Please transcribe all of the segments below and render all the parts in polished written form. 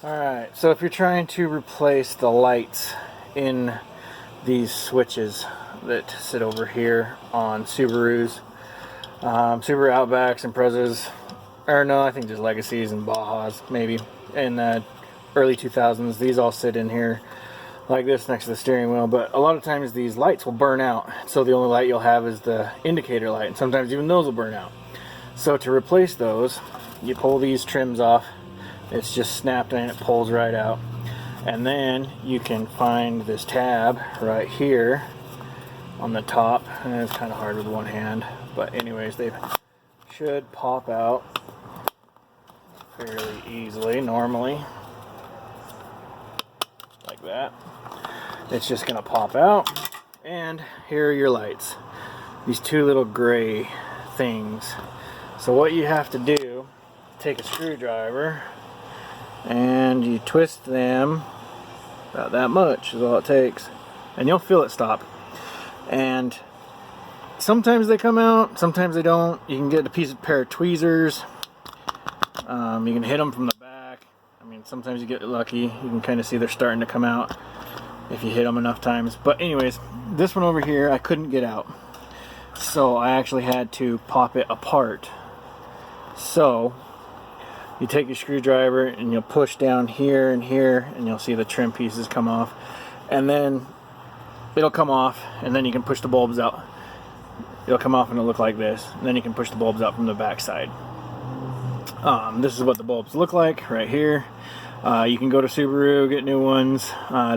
Alright, so if you're trying to replace the lights in these switches that sit over here on Subarus, Subaru Outbacks, Imprezas, or no, I think just Legacies and Bajas, maybe, in the early 2000s, these all sit in here like this next to the steering wheel, but a lot of times these lights will burn out, so the only light you'll have is the indicator light, and sometimes even those will burn out. So to replace those, you pull these trims off. It's just snapped and it pulls right out, and then you can find this tab right here on the top, and it's kind of hard with one hand, but anyways, they should pop out fairly easily normally, like that. It's just gonna pop out, and here are your lights, these two little gray things. So what you have to do, take a screwdriver and you twist them about that much is all it takes, and you'll feel it stop. And sometimes they come out, sometimes they don't. You can get a pair of tweezers. You can hit them from the back. I mean, sometimes you get lucky. You can kind of see they're starting to come out if you hit them enough times. But anyways, this one over here I couldn't get out, so I actually had to pop it apart. So you take your screwdriver and you'll push down here and here, and you'll see the trim pieces come off, and then it'll come off, and then you can push the bulbs out. It'll come off and it'll look like this, and then you can push the bulbs out from the back side. This is what the bulbs look like right here. You can go to Subaru, get new ones.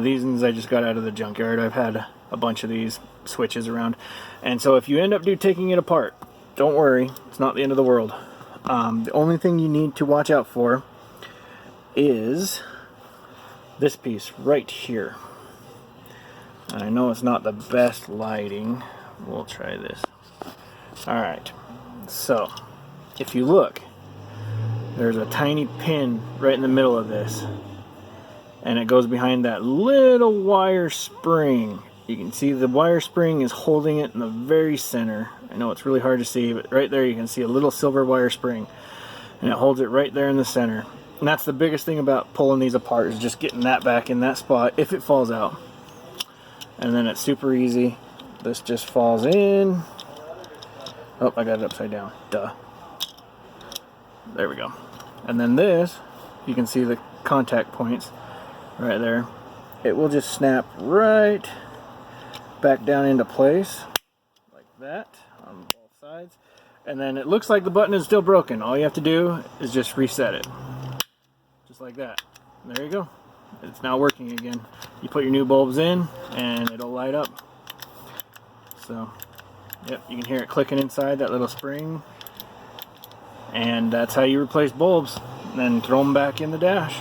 These ones I just got out of the junkyard. I've had a bunch of these switches around, and so if you end up taking it apart, don't worry, it's not the end of the world. The only thing you need to watch out for is this piece right here. I know it's not the best lighting. We'll try this. Alright, so if you look, there's a tiny pin right in the middle of this, and it goes behind that little wire spring. You can see the wire spring is holding it in the very center. I know it's really hard to see, but right there you can see a little silver wire spring, and it holds it right there in the center. And that's the biggest thing about pulling these apart, is just getting that back in that spot if it falls out. And then it's super easy. This just falls in. Oh, I got it upside down. Duh. There we go. And then this, you can see the contact points right there. It will just snap right back down into place like that on both sides, and then it looks like the button is still broken. All you have to do is just reset it, just like that. And there you go, it's now working again. You put your new bulbs in and it'll light up. So yep, you can hear it clicking inside that little spring, and that's how you replace bulbs, and then throw them back in the dash.